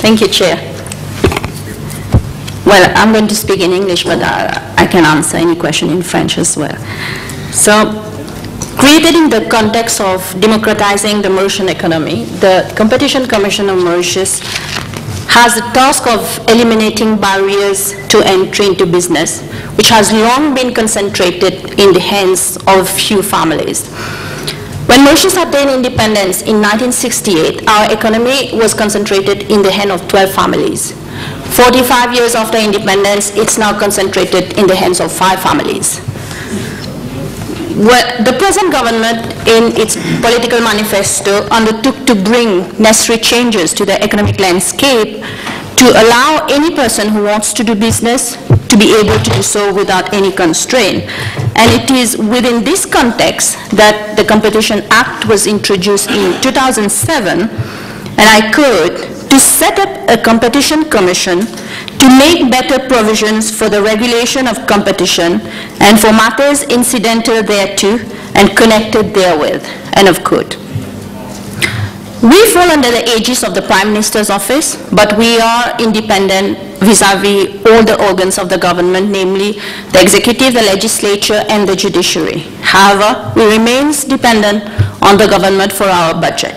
Thank you, Chair. Well, I'm going to speak in English, but I can answer any question in French as well. So, created in the context of democratizing the Mauritian economy, the Competition Commission of Mauritius has the task of eliminating barriers to entry into business, which has long been concentrated in the hands of few families. When Mauritius attained independence in 1968, our economy was concentrated in the hands of 12 families. 45 years after independence, it's now concentrated in the hands of 5 families. Well, the present government, in its political manifesto, undertook to bring necessary changes to the economic landscape to allow any person who wants to do business to be able to do so without any constraint. And it is within this context that the Competition Act was introduced in 2007, and I quote, to set up a competition commission to make better provisions for the regulation of competition and for matters incidental thereto and connected therewith, end of quote. We fall under the aegis of the Prime Minister's office, but we are independent vis-à-vis all the organs of the government, namely the executive, the legislature, and the judiciary. However, we remain dependent on the government for our budget.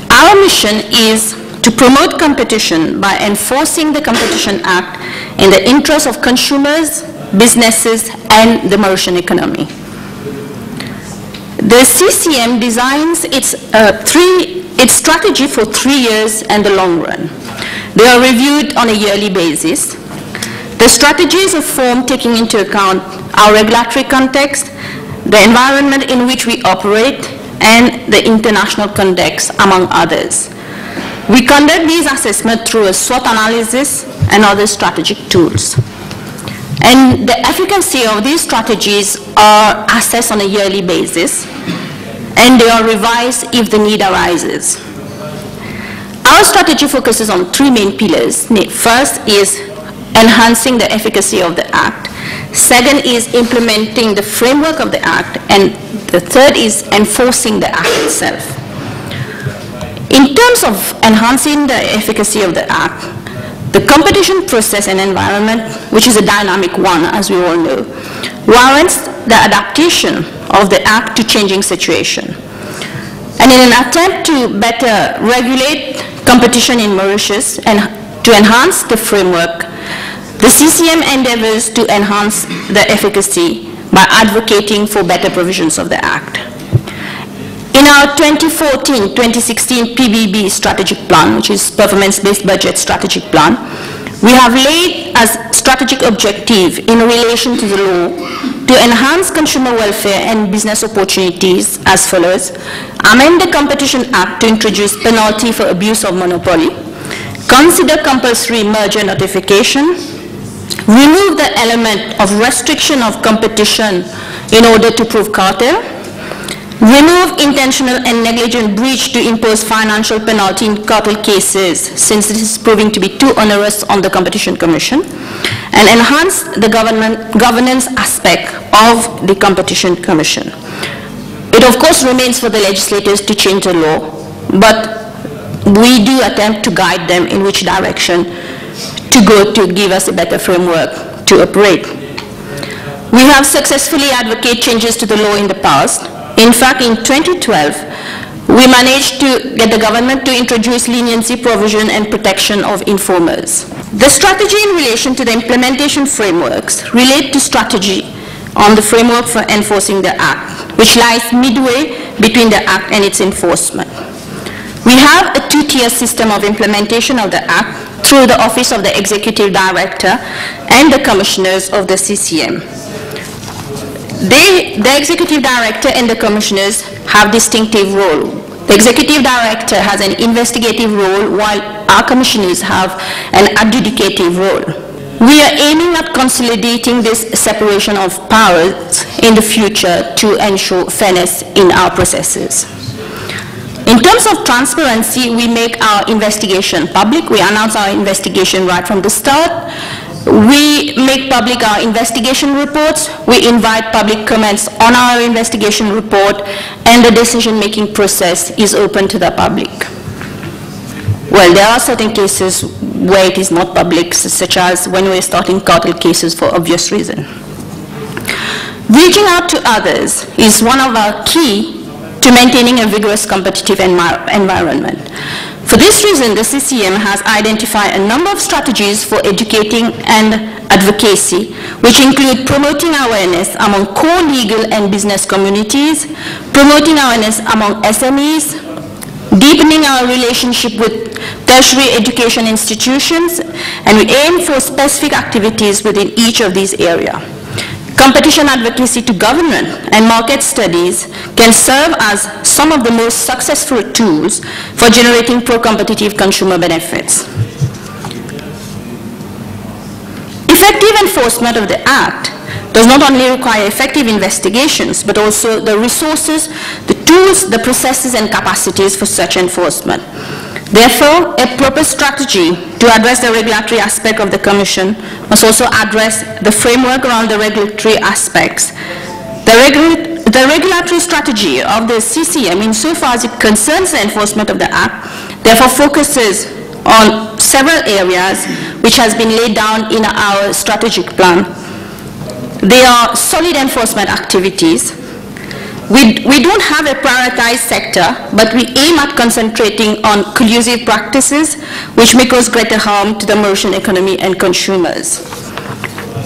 Our mission is to promote competition by enforcing the Competition Act in the interest of consumers, businesses, and the Mauritian economy. The CCM designs its strategy for 3 years and the long run. They are reviewed on a yearly basis. The strategies are formed taking into account our regulatory context, the environment in which we operate, and the international context, among others. We conduct these assessments through a SWOT analysis and other strategic tools. And the efficacy of these strategies are assessed on a yearly basis, and they are revised if the need arises. Our strategy focuses on 3 main pillars. First is enhancing the efficacy of the Act. Second is implementing the framework of the Act. And the third is enforcing the Act itself. In terms of enhancing the efficacy of the Act, the competition process and environment, which is a dynamic one, as we all know, warrants the adaptation of the Act to changing situation. And in an attempt to better regulate competition in Mauritius and to enhance the framework, the CCM endeavors to enhance the efficacy by advocating for better provisions of the Act. In our 2014-2016 PBB strategic plan, which is performance-based budget strategic plan, we have laid as strategic objective in relation to the law to enhance consumer welfare and business opportunities as follows: amend the Competition Act to introduce penalty for abuse of monopoly, consider compulsory merger notification, remove the element of restriction of competition in order to prove cartel, remove intentional and negligent breach to impose financial penalty in cartel cases, since this is proving to be too onerous on the Competition Commission, and enhance the governance aspect of the Competition Commission. It of course remains for the legislators to change the law, but we do attempt to guide them in which direction to go to give us a better framework to operate. We have successfully advocated changes to the law in the past. In fact, in 2012, we managed to get the government to introduce leniency provision and protection of informers. The strategy in relation to the implementation frameworks relate to strategy on the framework for enforcing the Act, which lies midway between the Act and its enforcement. We have a 2-tier system of implementation of the Act through the Office of the Executive Director and the Commissioners of the CCM. The Executive Director and the Commissioners have distinctive role. The Executive Director has an investigative role, while our Commissioners have an adjudicative role. We are aiming at consolidating this separation of powers in the future to ensure fairness in our processes. In terms of transparency, we make our investigation public. We announce our investigation right from the start. We make public our investigation reports. We invite public comments on our investigation report, and the decision-making process is open to the public. Well, there are certain cases where it is not public, such as when we're starting cartel cases for obvious reason. Reaching out to others is one of our key to maintaining a vigorous competitive environment. For this reason, the CCM has identified a number of strategies for educating and advocacy, which include promoting awareness among core legal and business communities, promoting awareness among SMEs, deepening our relationship with tertiary education institutions, and we aim for specific activities within each of these areas. Competition advocacy to government and market studies can serve as some of the most successful tools for generating pro-competitive consumer benefits. Effective enforcement of the Act does not only require effective investigations, but also the resources, the tools, the processes, and capacities for such enforcement. Therefore, a proper strategy to address the regulatory aspect of the Commission must also address the framework around the regulatory aspects. The regulatory strategy of the CCM, insofar as it concerns the enforcement of the Act, therefore focuses on several areas which has been laid down in our strategic plan. They are solid enforcement activities. We don't have a prioritized sector, but we aim at concentrating on collusive practices which may cause greater harm to the Mauritian economy and consumers.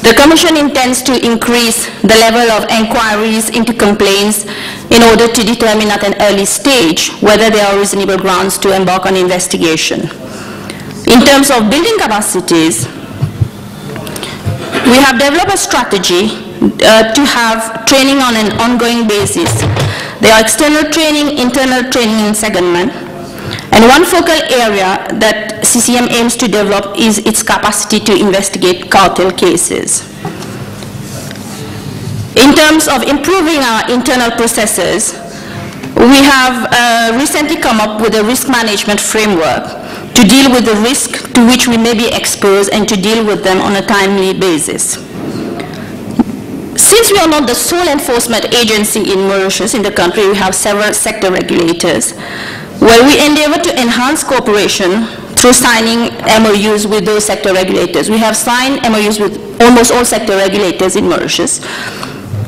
The Commission intends to increase the level of inquiries into complaints in order to determine at an early stage whether there are reasonable grounds to embark on investigation. In terms of building capacities, we have developed a strategy to have training on an ongoing basis. There are external training, internal training in secondment, and one focal area that CCM aims to develop is its capacity to investigate cartel cases. In terms of improving our internal processes, we have recently come up with a risk management framework to deal with the risk to which we may be exposed and to deal with them on a timely basis. Since we are not the sole enforcement agency in Mauritius, in the country, we have several sector regulators. Well, we endeavor to enhance cooperation through signing MOUs with those sector regulators. We have signed MOUs with almost all sector regulators in Mauritius.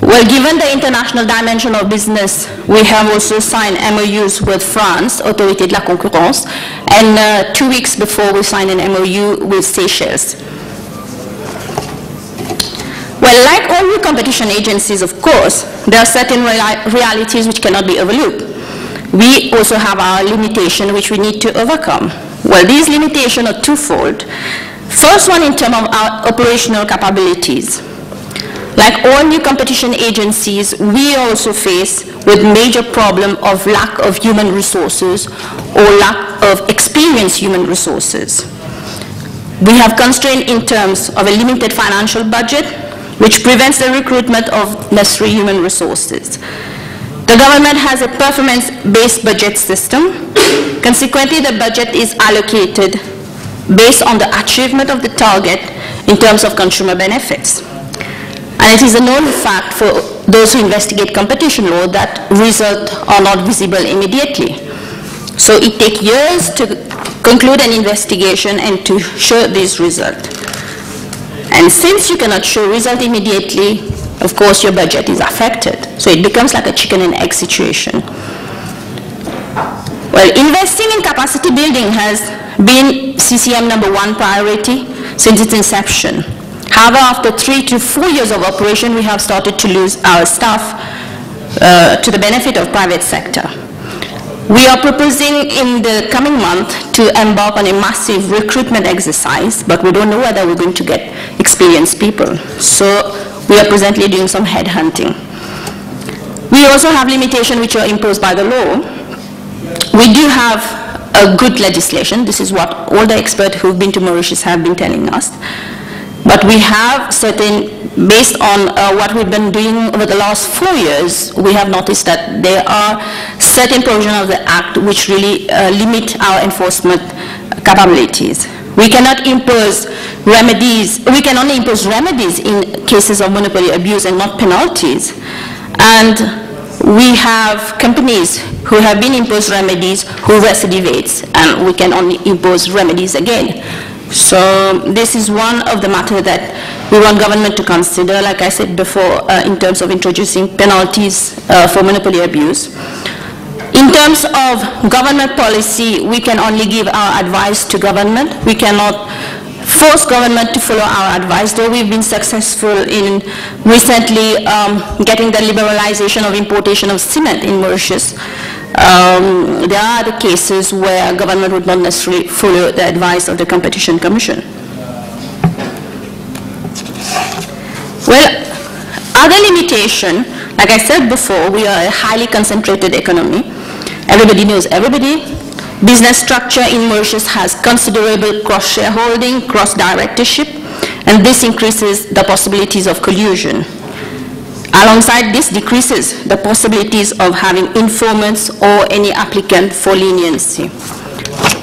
Well, given the international dimension of business, we have also signed MOUs with France, Autorité de la Concurrence, and 2 weeks before we signed an MOU with Seychelles. Well, like all new competition agencies, of course, there are certain realities which cannot be overlooked. We also have our limitation which we need to overcome. Well, these limitations are twofold. First one, in terms of our operational capabilities. Like all new competition agencies, we also face with major problem of lack of human resources or lack of experienced human resources. We have constraint in terms of a limited financial budget, which prevents the recruitment of necessary human resources. The government has a performance-based budget system. Consequently, the budget is allocated based on the achievement of the target in terms of consumer benefits. And it is a known fact for those who investigate competition law that results are not visible immediately. So it takes years to conclude an investigation and to show these results. And since you cannot show result immediately, of course your budget is affected. So it becomes like a chicken and egg situation. Well, investing in capacity building has been CCM #1 priority since its inception. However, after 3 to 4 years of operation, we have started to lose our staff to the benefit of private sector. We are proposing in the coming month to embark on a massive recruitment exercise, but we don't know whether we're going to get experienced people. So we are presently doing some headhunting. We also have limitations which are imposed by the law. We do have a good legislation. This is what all the experts who've been to Mauritius have been telling us. But we have certain, based on what we've been doing over the last 4 years, we have noticed that there are certain provisions of the Act which really limit our enforcement capabilities. We cannot impose remedies, we can only impose remedies in cases of monopoly abuse and not penalties. And we have companies who have been imposed remedies who recidivates, and we can only impose remedies again. So this is one of the matters that we want government to consider, like I said before, in terms of introducing penalties for monopoly abuse. In terms of government policy, we can only give our advice to government. We cannot force government to follow our advice, though we've been successful in recently getting the liberalization of importation of cement in Mauritius. There are other cases where government would not necessarily follow the advice of the Competition Commission. Well, other limitation, like I said before, we are a highly concentrated economy. Everybody knows everybody. Business structure in Mauritius has considerable cross-shareholding, cross-directorship, and this increases the possibilities of collusion. Alongside this decreases the possibilities of having informants or any applicant for leniency.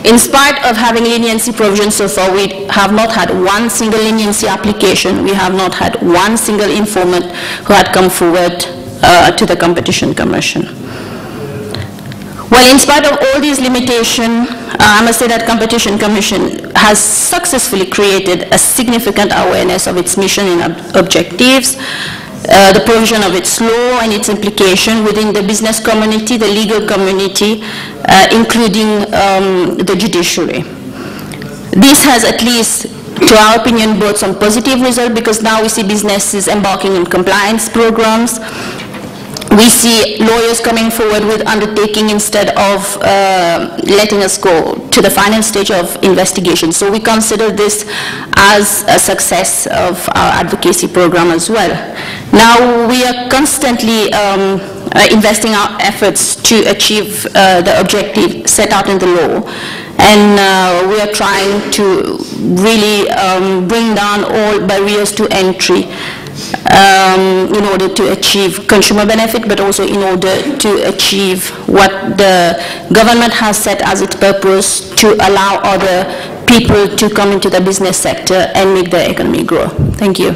In spite of having leniency provisions so far, we have not had one single leniency application. We have not had one single informant who had come forward to the Competition Commission. Well, in spite of all these limitations, I must say that Competition Commission has successfully created a significant awareness of its mission and objectives, the provision of its law and its implication within the business community, the legal community, including the judiciary. This has, at least to our opinion, brought some positive results, because now we see businesses embarking on compliance programs. We see lawyers coming forward with undertaking instead of letting us go to the final stage of investigation. So we consider this as a success of our advocacy program as well. Now we are constantly investing our efforts to achieve the objective set out in the law. And we are trying to really bring down all barriers to entry in order to achieve consumer benefit, but also in order to achieve what the government has set as its purpose, to allow other people to come into the business sector and make the economy grow. Thank you.